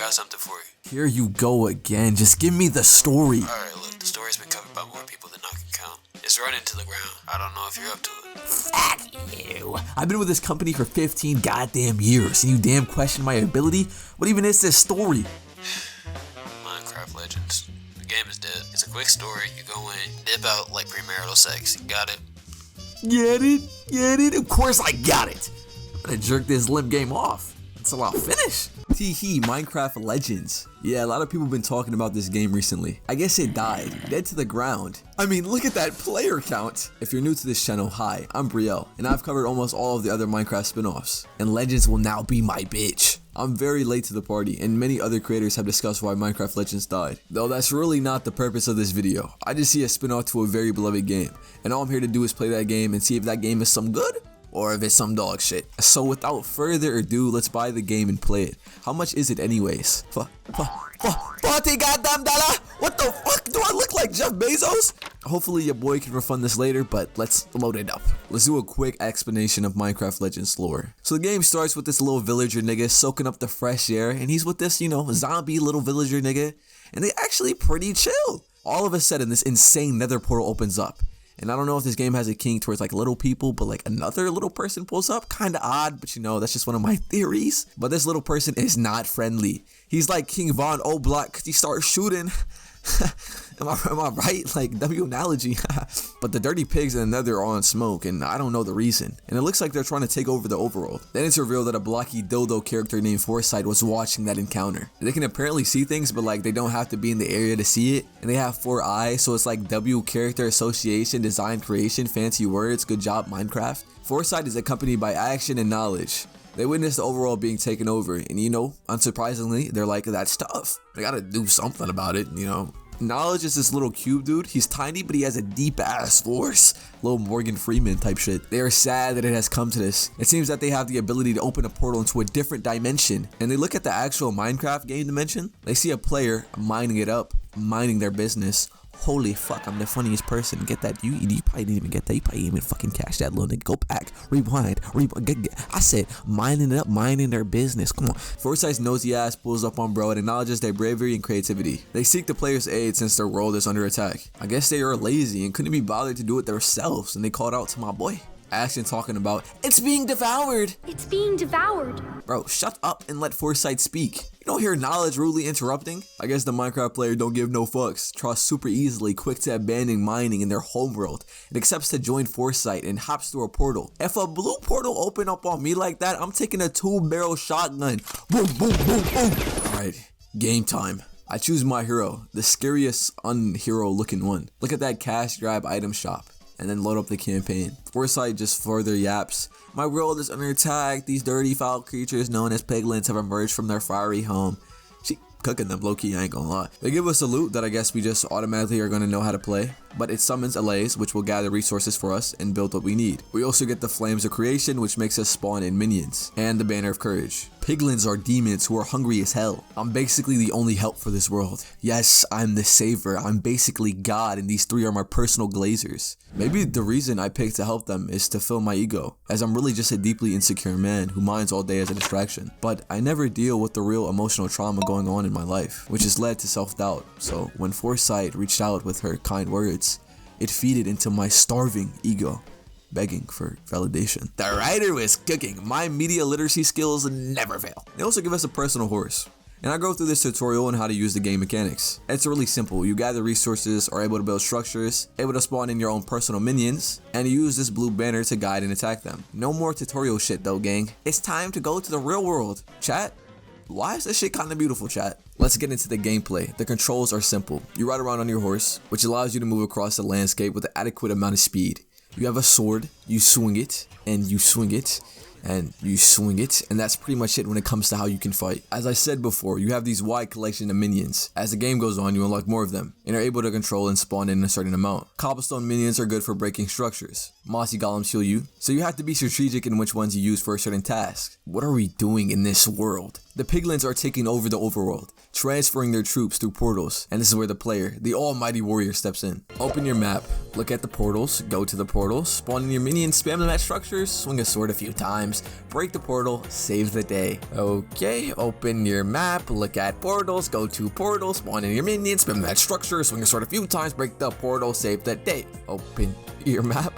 got something for you. Here you go again. Just give me the story. Alright, look, the story's been covered by more people than I can count. It's running to the ground. I don't know if you're up to it. Fuck you. I've been with this company for 15 goddamn years, and you damn question my ability? What even is this story? Minecraft Legends. The game is dead. It's a quick story. You go in, dip out like premarital sex. You got it? Get it? Get it? Of course I got it. I'm gonna jerk this limp game off until I finish. Tee-hee, Minecraft Legends. Yeah, a lot of people have been talking about this game recently. I guess it died, dead to the ground. I mean, look at that player count. If you're new to this channel, hi, I'm Briel, and I've covered almost all of the other Minecraft spin-offs, and Legends will now be my bitch. I'm very late to the party, and many other creators have discussed why Minecraft Legends died. Though that's really not the purpose of this video. I just see a spin-off to a very beloved game, and all I'm here to do is play that game and see if that game is some good, or if it's some dog shit. So without further ado, let's buy the game and play it. How much is it anyways? $40 goddamn dollar? What the fuck? Do I look like Jeff Bezos? Hopefully your boy can refund this later, but let's load it up. Let's do a quick explanation of Minecraft Legends lore. So the game starts with this little villager nigga soaking up the fresh air, and he's with this, zombie little villager nigga, and they actually pretty chill. All of a sudden, this insane nether portal opens up. And I don't know if this game has a kink towards like little people, but like another little person pulls up. Kind of odd, but that's just one of my theories. But this little person is not friendly. He's like King Von Oblak because he starts shooting. am I right? Like W analogy. But the dirty pigs in the nether are on smoke, and I don't know the reason. And it looks like they're trying to take over the overworld. Then it's revealed that a blocky dildo character named Foresight was watching that encounter. They can apparently see things, but like they don't have to be in the area to see it. And they have 4 eyes, so it's like W character association, design creation, fancy words. Good job, Minecraft. Foresight is accompanied by action and knowledge. They witness the overworld being taken over, and unsurprisingly, they're like, that's tough. They gotta do something about it, Knowledge is this little cube dude. He's tiny, but he has a deep ass force. Little Morgan Freeman type shit. They are sad that it has come to this. It seems that they have the ability to open a portal into a different dimension. And they look at the actual Minecraft game dimension. They see a player mining it up, minding their business. Holy fuck, I'm the funniest person. Get that? You probably didn't even get that. You probably didn't even fucking catch that, little nigga. Go back, rewind. I said, mining it up, minding their business. Come on. Foresight's nosy ass pulls up on bro and acknowledges their bravery and creativity. They seek the player's aid since their world is under attack. I guess they are lazy and couldn't be bothered to do it themselves, and they called out to my boy. Action talking about, it's being devoured. It's being devoured. Bro, shut up and let Foresight speak. You don't hear knowledge rudely interrupting? I guess the Minecraft player don't give no fucks, trusts super easily, quick to abandon mining in their homeworld, and accepts to join Foresight and hops through a portal. If a blue portal open up on me like that, I'm taking a 2-barrel shotgun. Boom, boom, boom, boom. Alright, game time. I choose my hero, the scariest unhero looking one. Look at that cash grab item shop. And then load up the campaign. Foresight just further yaps. My world is under attack. These dirty foul creatures known as piglins have emerged from their fiery home. She cooking them low-key, I ain't gonna lie. They give us a loot that I guess we just automatically are gonna know how to play. But it summons allays, which will gather resources for us and build what we need. We also get the flames of creation, which makes us spawn in minions. And the banner of courage. Piglins are demons who are hungry as hell. I'm basically the only help for this world. Yes, I'm the saver. I'm basically God, and these 3 are my personal glazers. Maybe the reason I picked to help them is to fill my ego, as I'm really just a deeply insecure man who mines all day as a distraction. But I never deal with the real emotional trauma going on in my life, which has led to self-doubt. So when Foresight reached out with her kind words, it feeded into my starving ego, begging for validation. The writer was cooking. My media literacy skills never fail. They also give us a personal horse. And I go through this tutorial on how to use the game mechanics. It's really simple. You gather resources, are able to build structures, able to spawn in your own personal minions, and use this blue banner to guide and attack them. No more tutorial shit though, gang. It's time to go to the real world. Chat, why is this shit kinda beautiful, chat? Let's get into the gameplay. The controls are simple. You ride around on your horse, which allows you to move across the landscape with an adequate amount of speed. You have a sword, you swing it, and you swing it, and you swing it, and that's pretty much it when it comes to how you can fight. As I said before, you have these wide collection of minions. As the game goes on, you unlock more of them, and are able to control and spawn in a certain amount. Cobblestone minions are good for breaking structures. Mossy golems heal you, so you have to be strategic in which ones you use for a certain task. What are we doing in this world? The piglins are taking over the overworld, transferring their troops through portals, and this is where the player, the almighty warrior, steps in. Open your map, look at the portals, go to the portals, spawn in your minions, spam them at structures, swing a sword a few times, break the portal, save the day. Okay, open your map, look at portals, go to portals, spawn in your minions, spam them at structures, swing a sword a few times, break the portal, save the day. Open your map,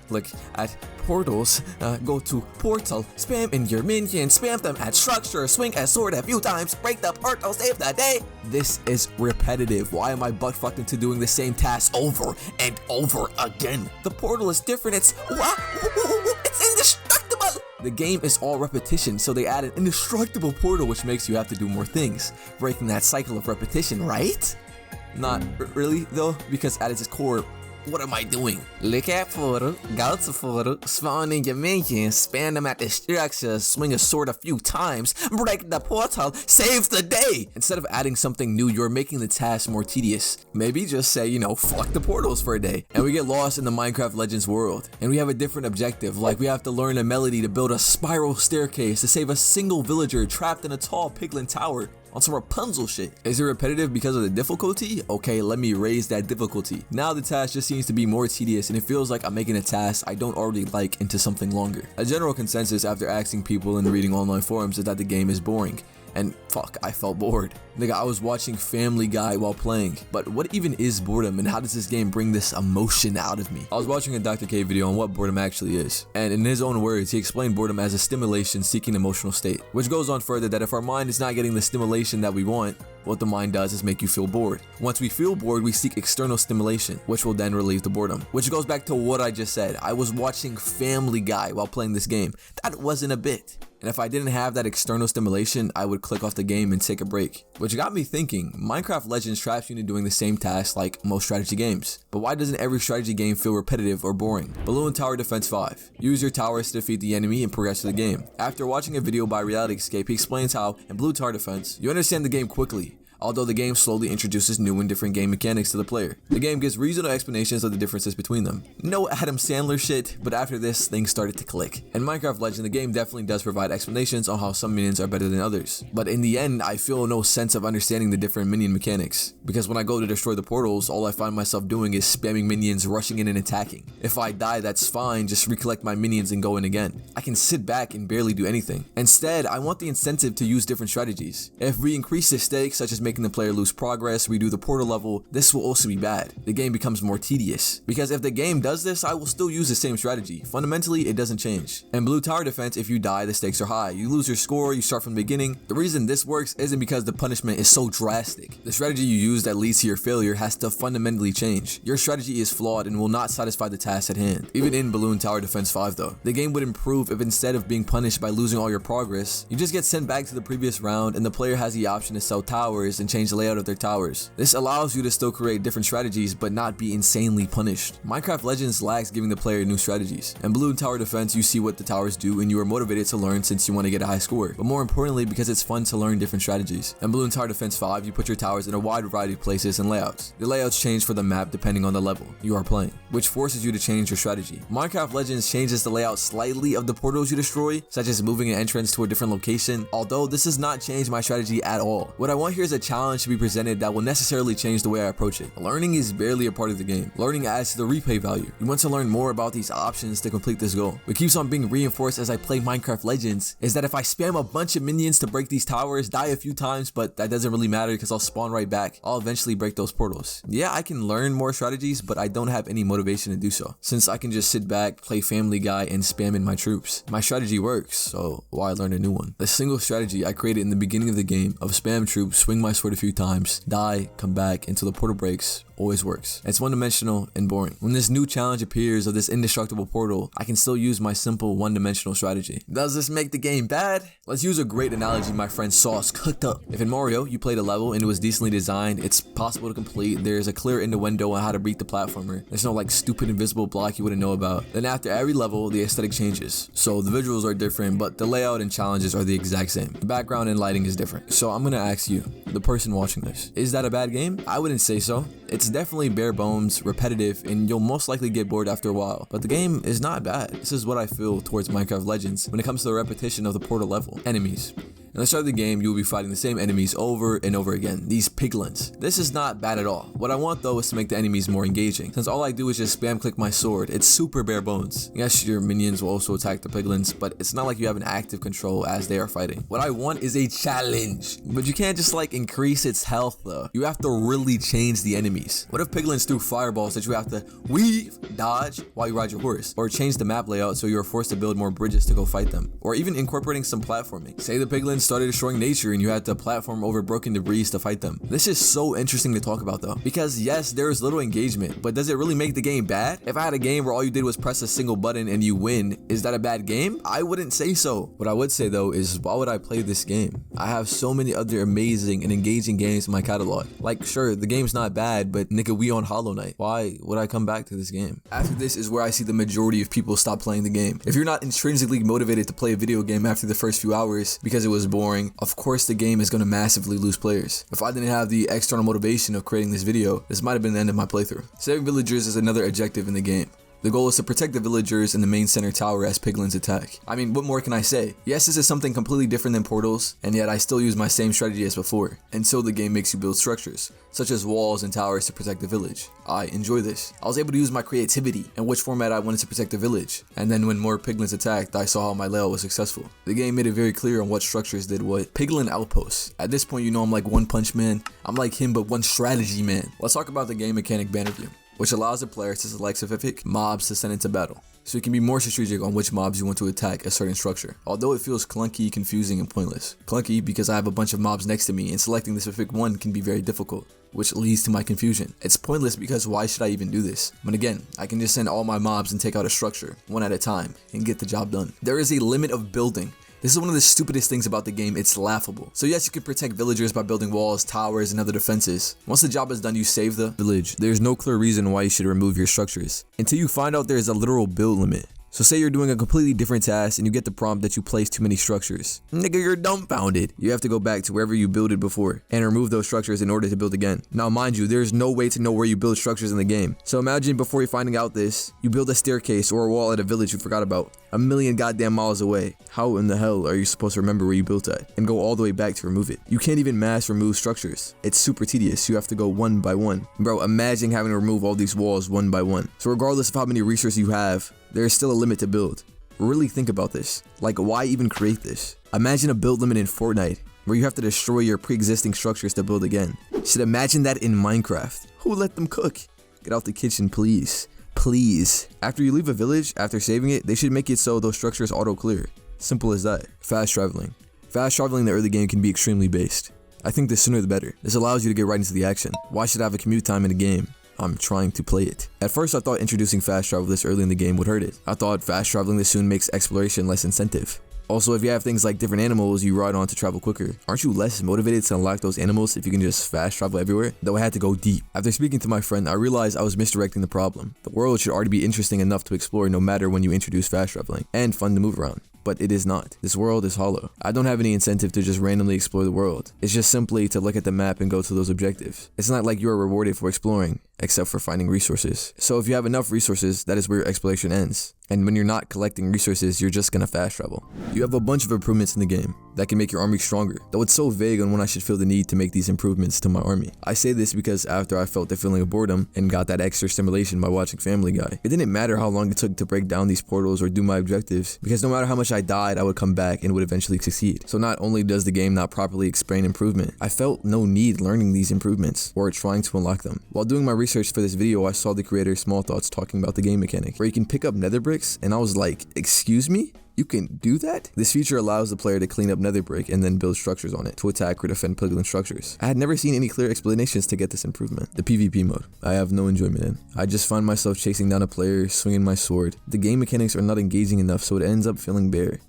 look at portals, go to portal, spam in your minions, spam them at structure, swing a sword a few times, break the portal, save the day. This is repetitive. Why am I butt fucked into doing the same task over and over again? The portal is different. It's indestructible. The game is all repetition, so they add an indestructible portal, which makes you have to do more things, breaking that cycle of repetition, right? Not really though, because at its core, what am I doing? Look at portal, go to portal, spawn in your minions, spam them at the structure, swing a sword a few times, break the portal, save the day! Instead of adding something new, you're making the task more tedious. Maybe just say, you know, fuck the portals for a day. And we get lost in the Minecraft Legends world. And we have a different objective, like we have to learn a melody to build a spiral staircase to save a single villager trapped in a tall piglin tower. On some Rapunzel shit. Is it repetitive because of the difficulty? Okay, let me raise that difficulty. Now the task just seems to be more tedious and it feels like I'm making a task I don't already like into something longer. A general consensus after asking people and reading online forums is that the game is boring. And fuck, I felt bored. Nigga, I was watching Family Guy while playing. But what even is boredom and how does this game bring this emotion out of me? I was watching a Dr. K video on what boredom actually is. And in his own words, he explained boredom as a stimulation seeking emotional state. Which goes on further that if our mind is not getting the stimulation that we want, what the mind does is make you feel bored. Once we feel bored, we seek external stimulation, which will then relieve the boredom. Which goes back to what I just said. I was watching Family Guy while playing this game. That wasn't a bit. And if I didn't have that external stimulation, I would click off the game and take a break. Which got me thinking, Minecraft Legends traps you into doing the same tasks like most strategy games. But why doesn't every strategy game feel repetitive or boring? Balloon Tower Defense 5. Use your towers to defeat the enemy and progress to the game. After watching a video by Reality Escape, he explains how, in Blue Tower Defense, you understand the game quickly. Although the game slowly introduces new and different game mechanics to the player. The game gives reasonable explanations of the differences between them. No Adam Sandler shit, but after this, things started to click. In Minecraft Legend, the game definitely does provide explanations on how some minions are better than others. But in the end, I feel no sense of understanding the different minion mechanics. Because when I go to destroy the portals, all I find myself doing is spamming minions, rushing in and attacking. If I die, that's fine, just recollect my minions and go in again. I can sit back and barely do anything. Instead, I want the incentive to use different strategies. If we increase the stakes, such as making the player lose progress, redo the portal level, this will also be bad. The game becomes more tedious. Because if the game does this, I will still use the same strategy. Fundamentally, it doesn't change. In Blue Tower Defense, if you die, the stakes are high. You lose your score, you start from the beginning. The reason this works isn't because the punishment is so drastic. The strategy you use that leads to your failure has to fundamentally change. Your strategy is flawed and will not satisfy the task at hand. Even in Balloon Tower Defense 5 though, the game would improve if instead of being punished by losing all your progress, you just get sent back to the previous round and the player has the option to sell towers and change the layout of their towers. This allows you to still create different strategies but not be insanely punished. Minecraft Legends lacks giving the player new strategies. In Balloon Tower Defense, you see what the towers do and you are motivated to learn since you want to get a high score, but more importantly because it's fun to learn different strategies. In Balloon Tower Defense 5, you put your towers in a wide variety of places and layouts. The layouts change for the map depending on the level you are playing, which forces you to change your strategy. Minecraft Legends changes the layout slightly of the portals you destroy, such as moving an entrance to a different location, although this does not change my strategy at all. What I want here is a challenge to be presented that will necessarily change the way I approach it. Learning is barely a part of the game. Learning adds to the replay value. You want to learn more about these options to complete this goal. What keeps on being reinforced as I play Minecraft Legends is that if I spam a bunch of minions to break these towers, die a few times, but that doesn't really matter because I'll spawn right back, I'll eventually break those portals. Yeah, I can learn more strategies, but I don't have any motivation to do so, since I can just sit back, play Family Guy, and spam in my troops. My strategy works, so why learn a new one? The single strategy I created in the beginning of the game of spam troops, swing my sword a few times, die, come back until the portal breaks, always works. It's one-dimensional and boring. When this new challenge appears of this indestructible portal, I can still use my simple one-dimensional strategy. Does this make the game bad? Let's use a great analogy my friend Sauce cooked up. If in Mario, you played a level and it was decently designed, it's possible to complete, there's a clear innuendo on how to beat the platformer, there's no like stupid invisible block you wouldn't know about, then after every level, the aesthetic changes. So the visuals are different, but the layout and challenges are the exact same. The background and lighting is different. So I'm gonna ask you, the person watching this. Is that a bad game? I wouldn't say so. It's definitely bare bones, repetitive, and you'll most likely get bored after a while. But the game is not bad. This is what I feel towards Minecraft Legends when it comes to the repetition of the portal level. Enemies. At the start of the game, you will be fighting the same enemies over and over again, these piglins. This is not bad at all. What I want though is to make the enemies more engaging. Since all I do is just spam click my sword, it's super bare bones. Yes, your minions will also attack the piglins, but it's not like you have an active control as they are fighting. What I want is a challenge, but you can't just like increase its health though. You have to really change the enemies. What if piglins threw fireballs that you have to weave, dodge while you ride your horse? Or change the map layout so you are forced to build more bridges to go fight them? Or even incorporating some platforming. Say the piglins started destroying nature and you had to platform over broken debris to fight them. This is so interesting to talk about though, because yes, there is little engagement, but does it really make the game bad? If I had a game where all you did was press a single button and you win, is that a bad game? I wouldn't say so. What I would say though is, why would I play this game? I have so many other amazing and engaging games in my catalog. Like, sure, the game's not bad, but nigga, we on Hollow Knight. Why would I come back to this game? After this is where I see the majority of people stop playing the game. If you're not intrinsically motivated to play a video game after the first few hours because it was boring, of course the game is going to massively lose players. If I didn't have the external motivation of creating this video, this might have been the end of my playthrough. Saving villagers is another objective in the game. The goal is to protect the villagers in the main center tower as piglins attack. I mean, what more can I say? Yes, this is something completely different than portals, and yet I still use my same strategy as before. Until the game makes you build structures, such as walls and towers to protect the village. I enjoy this. I was able to use my creativity and which format I wanted to protect the village. And then when more piglins attacked, I saw how my layout was successful. The game made it very clear on what structures did what. Piglin outposts. At this point, you know I'm like One Punch Man. I'm like him, but one strategy man. Let's talk about the game mechanic banner view, which allows the player to select specific mobs to send into battle, so you can be more strategic on which mobs you want to attack a certain structure. Although it feels clunky, confusing, and pointless. Clunky because I have a bunch of mobs next to me and selecting the specific one can be very difficult, which leads to my confusion. It's pointless because why should I even do this? But again, I can just send all my mobs and take out a structure, one at a time, and get the job done. There is a limit of building. This is one of the stupidest things about the game, it's laughable. So yes, you can protect villagers by building walls, towers, and other defenses. Once the job is done, you save the village. There's no clear reason why you should remove your structures, until you find out there is a literal build limit. So say you're doing a completely different task and you get the prompt that you placed too many structures. Nigga, you're dumbfounded. You have to go back to wherever you builded before and remove those structures in order to build again. Now mind you, there's no way to know where you build structures in the game. So imagine before you're finding out this, you build a staircase or a wall at a village you forgot about, a million goddamn miles away. How in the hell are you supposed to remember where you built at and go all the way back to remove it? You can't even mass remove structures. It's super tedious. You have to go one by one. Bro, imagine having to remove all these walls one by one. So regardless of how many resources you have, there is still a limit to build. Really think about this. Like, why even create this? Imagine a build limit in Fortnite where you have to destroy your pre-existing structures to build again. Should imagine that in Minecraft. Who let them cook? Get out the kitchen, please. Please. After you leave a village, after saving it, they should make it so those structures auto-clear. Simple as that. Fast traveling. Fast traveling in the early game can be extremely based. I think the sooner the better. This allows you to get right into the action. Why should I have a commute time in a game? I'm trying to play it. At first I thought introducing fast travel this early in the game would hurt it. I thought fast traveling this soon makes exploration less incentive. Also, if you have things like different animals you ride on to travel quicker, aren't you less motivated to unlock those animals if you can just fast travel everywhere? Though I had to go deep. After speaking to my friend, I realized I was misdirecting the problem. The world should already be interesting enough to explore no matter when you introduce fast traveling, and fun to move around. But it is not. This world is hollow. I don't have any incentive to just randomly explore the world. It's just simply to look at the map and go to those objectives. It's not like you are rewarded for exploring, except for finding resources. So if you have enough resources, that is where your exploration ends. And when you're not collecting resources, you're just gonna fast travel. You have a bunch of improvements in the game that can make your army stronger, though it's so vague on when I should feel the need to make these improvements to my army. I say this because after I felt the feeling of boredom and got that extra stimulation by watching Family Guy, it didn't matter how long it took to break down these portals or do my objectives, because no matter how much I died, I would come back and would eventually succeed. So not only does the game not properly explain improvement, I felt no need learning these improvements or trying to unlock them. While doing my research for this video, I saw the creator Small Thoughts talking about the game mechanic, where you can pick up nether bricks, and I was like, excuse me? You can do that? This feature allows the player to clean up nether brick and then build structures on it to attack or defend piglin structures. I had never seen any clear explanations to get this improvement. The PvP mode, I have no enjoyment in. I just find myself chasing down a player, swinging my sword. The game mechanics are not engaging enough, so it ends up feeling bare.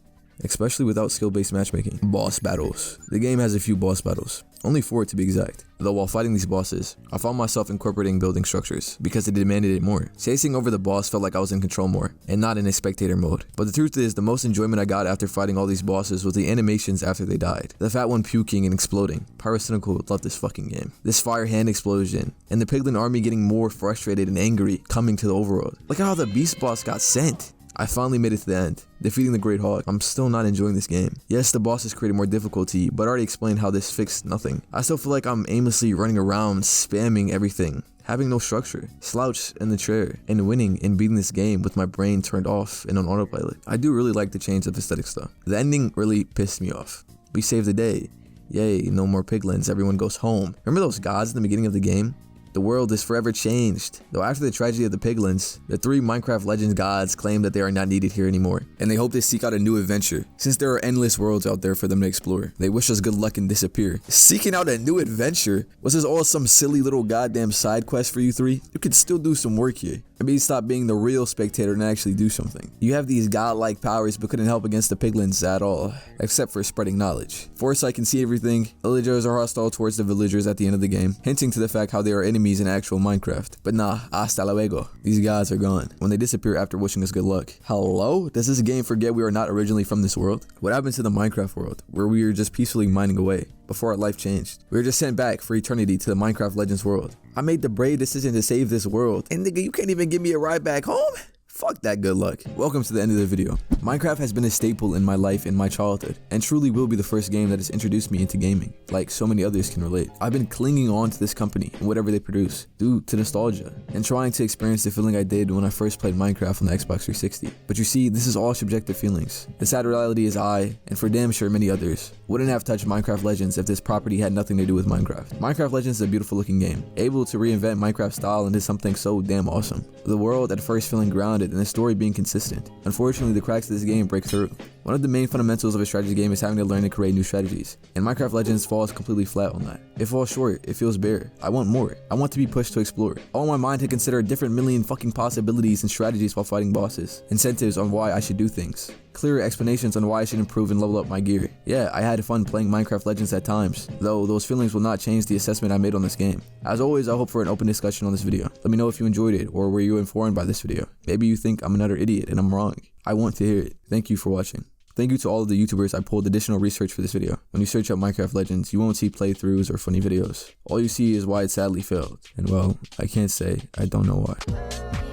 especially without skill-based matchmaking. Boss battles. The game has a few boss battles, only 4 to be exact. Though while fighting these bosses, I found myself incorporating building structures because it demanded it more. Chasing over the boss felt like I was in control more, and not in a spectator mode. But the truth is, the most enjoyment I got after fighting all these bosses was the animations after they died. The fat one puking and exploding. Pyrocynical would love this fucking game. This fire hand explosion, and the piglin army getting more frustrated and angry coming to the overworld. Look at how the beast boss got sent. I finally made it to the end, defeating the Great Hog. I'm still not enjoying this game. Yes, the bosses created more difficulty, but I already explained how this fixed nothing. I still feel like I'm aimlessly running around, spamming everything, having no structure, slouched in the chair, and winning and beating this game with my brain turned off and on autopilot. I do really like the change of aesthetics though. The ending really pissed me off. We saved the day. Yay, no more piglins, everyone goes home. Remember those gods in the beginning of the game? The world is forever changed. Though after the tragedy of the piglins, the 3 Minecraft Legends gods claim that they are not needed here anymore, and they hope to seek out a new adventure, since there are endless worlds out there for them to explore. They wish us good luck and disappear. Seeking out a new adventure? Was this all some silly little goddamn side quest for you 3? You could still do some work here. Maybe stop being the real spectator and actually do something. You have these godlike powers but couldn't help against the piglins at all, except for spreading knowledge. Foresight can see everything. Villagers are hostile towards the villagers at the end of the game, hinting to the fact how they are enemies in actual Minecraft. But nah, hasta luego. These gods are gone when they disappear after wishing us good luck. Hello? Does this game forget we are not originally from this world? What happened to the Minecraft world, where we were just peacefully mining away before our life changed? We were just sent back for eternity to the Minecraft Legends world. I made the brave decision to save this world, and nigga, you can't even give me a ride back home? Fuck that good luck. Welcome to the end of the video. Minecraft has been a staple in my life in my childhood, and truly will be the first game that has introduced me into gaming, like so many others can relate. I've been clinging on to this company and whatever they produce, due to nostalgia, and trying to experience the feeling I did when I first played Minecraft on the Xbox 360. But you see, this is all subjective feelings. The sad reality is I, and for damn sure many others, wouldn't have touched Minecraft Legends if this property had nothing to do with Minecraft. Minecraft Legends is a beautiful looking game, able to reinvent Minecraft style into something so damn awesome. The world at first feeling grounded and the story being consistent. Unfortunately, the cracks of this game break through. One of the main fundamentals of a strategy game is having to learn to create new strategies, and Minecraft Legends falls completely flat on that. It falls short, it feels bare. I want more. I want to be pushed to explore. I want my mind to consider a different million fucking possibilities and strategies while fighting bosses. Incentives on why I should do things. Clearer explanations on why I should improve and level up my gear. Yeah, I had fun playing Minecraft Legends at times, though those feelings will not change the assessment I made on this game. As always, I hope for an open discussion on this video. Let me know if you enjoyed it or were you informed by this video. Maybe you think I'm another idiot and I'm wrong. I want to hear it. Thank you for watching. Thank you to all of the YouTubers I pulled additional research for this video. When you search up Minecraft Legends, you won't see playthroughs or funny videos. All you see is why it sadly failed. And well, I can't say I don't know why.